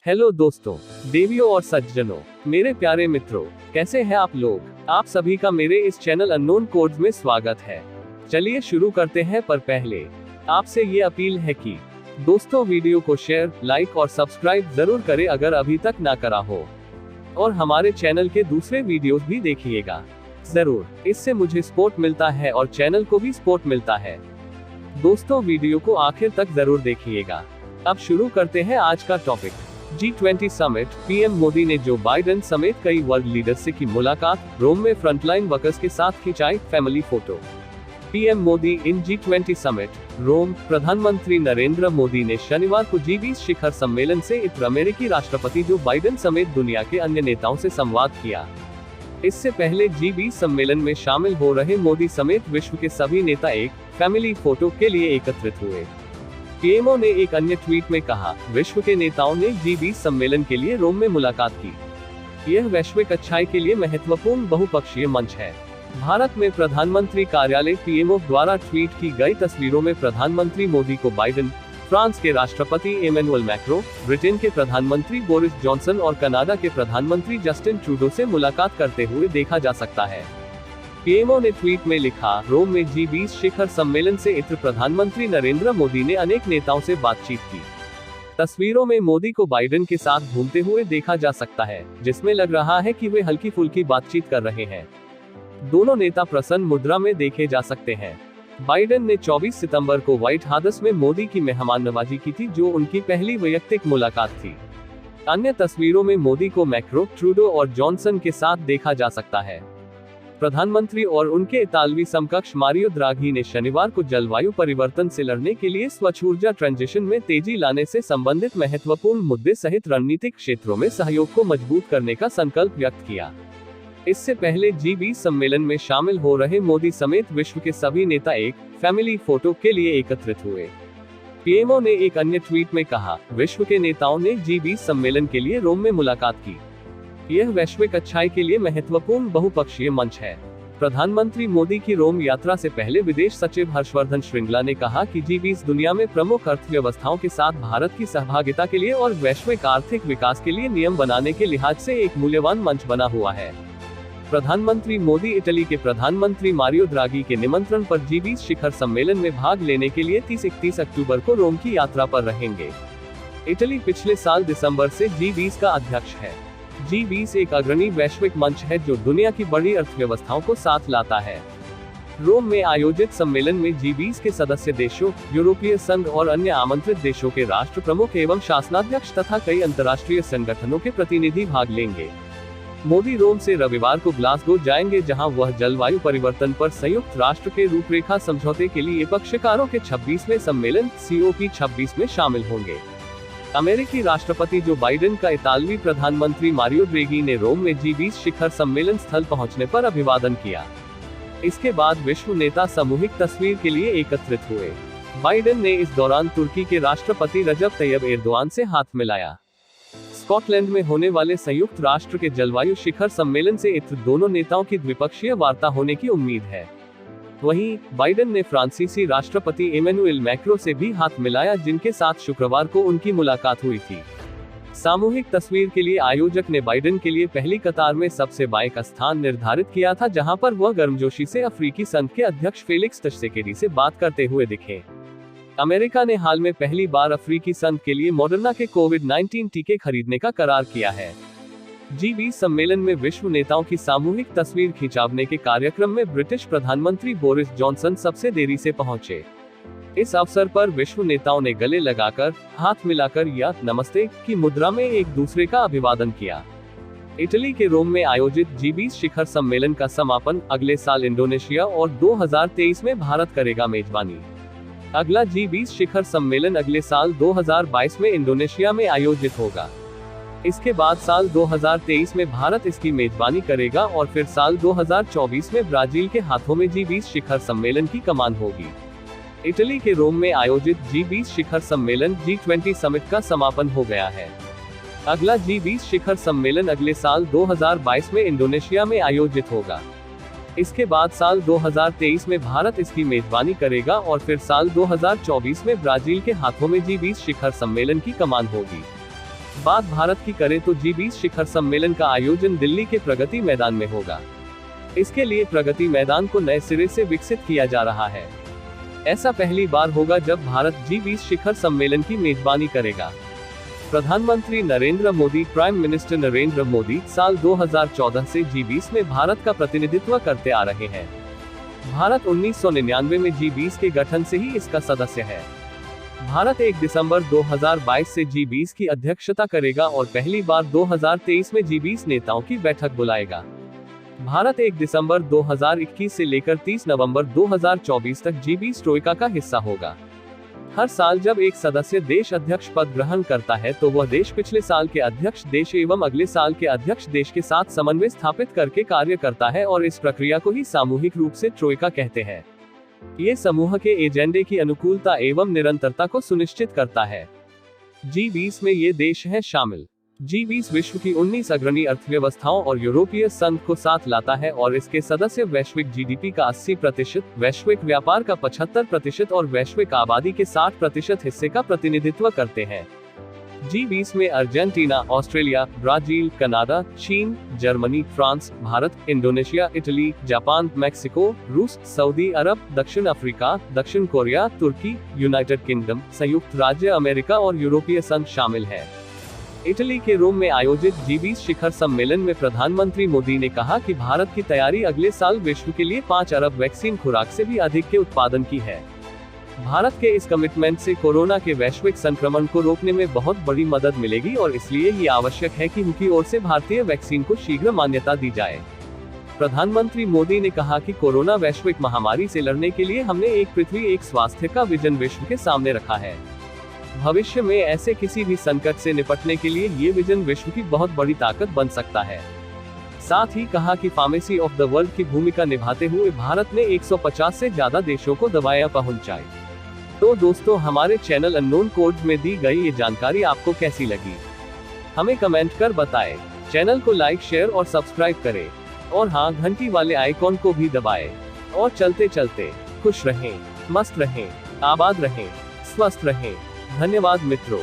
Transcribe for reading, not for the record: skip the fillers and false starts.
Hello दोस्तों, देवियों और सज्जनों, मेरे प्यारे मित्रों, कैसे हैं आप लोग। आप सभी का मेरे इस चैनल अननोन कोड्स में स्वागत है। चलिए शुरू करते हैं, पर पहले आपसे ये अपील है कि दोस्तों वीडियो को शेयर, लाइक और सब्सक्राइब जरूर करें अगर अभी तक ना करा हो, और हमारे चैनल के दूसरे वीडियोस भी देखिएगा जरूर। इससे मुझे सपोर्ट मिलता है और चैनल को भी सपोर्ट मिलता है। दोस्तों वीडियो को आखिर तक जरूर देखिएगा। अब शुरू करते हैं आज का topic. G20 summit. PM Modi ने जो बाइडेन समेत कई वर्ल्ड लीडर्स से की मुलाकात, रोम में फ्रंटलाइन वर्कर्स के साथ खिंचाई फैमिली फोटो। पीएम मोदी इन G20 समिट, रोम। प्रधानमंत्री नरेंद्र मोदी ने शनिवार को G20 शिखर सम्मेलन से इतर अमेरिकी राष्ट्रपति जो बाइडेन समेत दुनिया के अन्य नेताओं से संवाद किया। इससे पहले G20 सम्मेलन में शामिल हो रहे मोदी समेत विश्व के सभी नेता एक फैमिली फोटो के लिए एकत्रित हुए। पीएमओ ने एक अन्य ट्वीट में कहा, विश्व के नेताओं ने G20 सम्मेलन के लिए रोम में मुलाकात की। यह वैश्विक अच्छाई के लिए महत्वपूर्ण बहुपक्षीय मंच है। भारत में प्रधानमंत्री कार्यालय पीएमओ द्वारा ट्वीट की गई तस्वीरों में प्रधानमंत्री मोदी को बाइडेन, फ्रांस के राष्ट्रपति एमेनुअल मैक्रों, ब्रिटेन के प्रधानमंत्री बोरिस जॉनसन और कनाडा के प्रधानमंत्री जस्टिन ट्रूडो से मुलाकात करते हुए देखा जा सकता है। पीएमओ ने ट्वीट में लिखा, रोम में G20 शिखर सम्मेलन से इतर प्रधानमंत्री नरेंद्र मोदी ने अनेक नेताओं से बातचीत की। तस्वीरों में मोदी को बाइडेन के साथ घूमते हुए देखा जा सकता है, जिसमें लग रहा है कि वे हल्की फुल्की बातचीत कर रहे हैं। दोनों नेता प्रसन्न मुद्रा में देखे जा सकते हैं। बाइडेन ने 24 सितंबर को व्हाइट हाउस में मोदी की मेहमान नवाजी की थी, जो उनकी पहली वैयक्तिक मुलाकात थी। अन्य तस्वीरों में मोदी को मैक्रो, ट्रूडो और जॉनसन के साथ देखा जा सकता है। प्रधानमंत्री और उनके इतालवी समकक्ष मारियो द्राघी ने शनिवार को जलवायु परिवर्तन से लड़ने के लिए स्वच्छ ऊर्जा ट्रांजिशन में तेजी लाने से संबंधित महत्वपूर्ण मुद्दे सहित रणनीतिक क्षेत्रों में सहयोग को मजबूत करने का संकल्प व्यक्त किया। इससे पहले G20 सम्मेलन में शामिल हो रहे मोदी समेत विश्व के सभी नेता एक फैमिली फोटो के लिए एकत्रित हुए। पीएमओ ने एक अन्य ट्वीट में कहा, विश्व के नेताओं ने G20 सम्मेलन के लिए रोम में मुलाकात की। यह वैश्विक अच्छाई के लिए महत्वपूर्ण बहुपक्षीय मंच है। प्रधानमंत्री मोदी की रोम यात्रा से पहले विदेश सचिव हर्षवर्धन श्रृंगला ने कहा कि G20 दुनिया में प्रमुख अर्थव्यवस्थाओं के साथ भारत की सहभागिता के लिए और वैश्विक आर्थिक विकास के लिए नियम बनाने के लिहाज से एक मूल्यवान मंच बना हुआ है। प्रधानमंत्री मोदी इटली के प्रधानमंत्री मारियो द्राघी के निमंत्रण पर G20 शिखर सम्मेलन में भाग लेने के लिए 30-31 अक्टूबर को रोम की यात्रा पर रहेंगे। इटली पिछले साल दिसंबर से G20 का अध्यक्ष है। G20 एक अग्रणी वैश्विक मंच है जो दुनिया की बड़ी अर्थव्यवस्थाओं को साथ लाता है। रोम में आयोजित सम्मेलन में G20 के सदस्य देशों, यूरोपीय संघ और अन्य आमंत्रित देशों के राष्ट्र प्रमुख एवं शासनाध्यक्ष तथा कई अंतर्राष्ट्रीय संगठनों के प्रतिनिधि भाग लेंगे। मोदी रोम से रविवार को ग्लासगो जाएंगे, जहां वह जलवायु परिवर्तन पर संयुक्त राष्ट्र के रूपरेखा समझौते के लिए पक्षकारों के 26वें सम्मेलन COP26 में शामिल होंगे। अमेरिकी राष्ट्रपति जो बाइडेन का इतालवी प्रधानमंत्री मारियो द्राघी ने रोम में G20 शिखर सम्मेलन स्थल पहुंचने पर अभिवादन किया। इसके बाद विश्व नेता सामूहिक तस्वीर के लिए एकत्रित हुए। बाइडेन ने इस दौरान तुर्की के राष्ट्रपति रजब तैयब एर्दोआन से हाथ मिलाया। स्कॉटलैंड में होने वाले संयुक्त राष्ट्र के जलवायु शिखर सम्मेलन से इतर दोनों नेताओं की द्विपक्षीय वार्ता होने की उम्मीद है। वहीं बाइडेन ने फ्रांसीसी राष्ट्रपति एमेनुअल मैक्रों से भी हाथ मिलाया, जिनके साथ शुक्रवार को उनकी मुलाकात हुई थी। सामूहिक तस्वीर के लिए आयोजक ने बाइडेन के लिए पहली कतार में सबसे बाएं का स्थान निर्धारित किया था, जहां पर वह गर्मजोशी से अफ्रीकी संघ के अध्यक्ष फेलिक्स त्शिसेकेडी से बात करते हुए दिखे। अमेरिका ने हाल में पहली बार अफ्रीकी संघ के लिए मॉडर्ना के कोविड-19 टीके खरीदने का करार किया है। G20 सम्मेलन में विश्व नेताओं की सामूहिक तस्वीर खिंचावने के कार्यक्रम में ब्रिटिश प्रधानमंत्री बोरिस जॉनसन सबसे देरी से पहुंचे। इस अवसर पर विश्व नेताओं ने गले लगाकर, हाथ मिलाकर या नमस्ते की मुद्रा में एक दूसरे का अभिवादन किया। इटली के रोम में आयोजित G20 शिखर सम्मेलन का समापन अगले साल इंडोनेशिया और 2023 में भारत करेगा मेजबानी। अगला G20 शिखर सम्मेलन अगले साल 2022 में इंडोनेशिया में आयोजित होगा। इसके बाद साल 2023 में भारत इसकी मेजबानी करेगा और फिर साल 2024 में ब्राजील के हाथों में G20 शिखर सम्मेलन की कमान होगी। इटली के रोम में आयोजित G20 शिखर सम्मेलन G20 समिट का समापन हो गया है। अगला G20 शिखर सम्मेलन अगले साल 2022 में इंडोनेशिया में आयोजित होगा। इसके बाद साल 2023 में भारत इसकी मेजबानी करेगा और फिर साल 2024 में ब्राजील के हाथों में G20 शिखर सम्मेलन की कमान होगी। बात भारत की करें तो G20 शिखर सम्मेलन का आयोजन दिल्ली के प्रगति मैदान में होगा। इसके लिए प्रगति मैदान को नए सिरे से विकसित किया जा रहा है। ऐसा पहली बार होगा जब भारत G20 शिखर सम्मेलन की मेजबानी करेगा। प्रधानमंत्री नरेंद्र मोदी, प्राइम मिनिस्टर नरेंद्र मोदी साल 2014 से G20 में भारत का प्रतिनिधित्व करते आ रहे हैं। भारत 1999 में G20 के गठन से ही इसका सदस्य है। भारत 1 दिसंबर 2022 से G20 की अध्यक्षता करेगा और पहली बार 2023 में G20 नेताओं की बैठक बुलाएगा। भारत 1 दिसंबर 2021 से लेकर 30 नवंबर 2024 तक G20 ट्रोइका का हिस्सा होगा। हर साल जब एक सदस्य देश अध्यक्ष पद ग्रहण करता है तो वह देश पिछले साल के अध्यक्ष देश एवं अगले साल के अध्यक्ष देश के साथ समन्वय स्थापित करके कार्य करता है और इस प्रक्रिया को ही सामूहिक रूप से ट्रोइका कहते हैं। ये समूह के एजेंडे की अनुकूलता एवं निरंतरता को सुनिश्चित करता है। G20 में ये देश हैं शामिल। G20 विश्व की 19 अग्रणी अर्थव्यवस्थाओं और यूरोपीय संघ को साथ लाता है और इसके सदस्य वैश्विक जीडीपी का 80%, वैश्विक व्यापार का 75% और वैश्विक आबादी के 60% हिस्से का प्रतिनिधित्व करते हैं। G20 में अर्जेंटीना, ऑस्ट्रेलिया, ब्राजील, कनाडा, चीन, Germany, France, Bharat, Indonesia, Italy, Japan, Mexico, रूस, सऊदी अरब, दक्षिण अफ्रीका, दक्षिण कोरिया, तुर्की, यूनाइटेड किंगडम, संयुक्त राज्य अमेरिका और यूरोपीय संघ शामिल है। इटली के रोम में आयोजित G20 शिखर सम्मेलन में प्रधानमंत्री मोदी ने कहा कि भारत की तैयारी अगले साल विश्व के लिए 5 अरब वैक्सीन खुराक से भी अधिक के उत्पादन की है। भारत के इस कमिटमेंट से कोरोना के वैश्विक संक्रमण को रोकने में बहुत बड़ी मदद मिलेगी और इसलिए ये आवश्यक है कि उनकी ओर से भारतीय वैक्सीन को शीघ्र मान्यता दी जाए। प्रधानमंत्री मोदी ने कहा कि कोरोना वैश्विक महामारी से लड़ने के लिए हमने एक पृथ्वी एक स्वास्थ्य का विजन विश्व के सामने रखा है। भविष्य में ऐसे किसी भी संकट से निपटने के लिए ये विजन विश्व की बहुत बड़ी ताकत बन सकता है। साथ ही कहा कि फार्मेसी ऑफ द वर्ल्ड की भूमिका निभाते हुए भारत ने 150 से ज्यादा देशों को दवाएं पहुंचाई। तो दोस्तों, हमारे चैनल अननोन कोड्स में दी गई ये जानकारी आपको कैसी लगी, हमें कमेंट कर बताएं। चैनल को लाइक, शेयर और सब्सक्राइब करें और हाँ, घंटी वाले आइकॉन को भी दबाएं। और चलते चलते खुश रहें, मस्त रहें, आबाद रहें, स्वस्थ रहें। धन्यवाद मित्रों।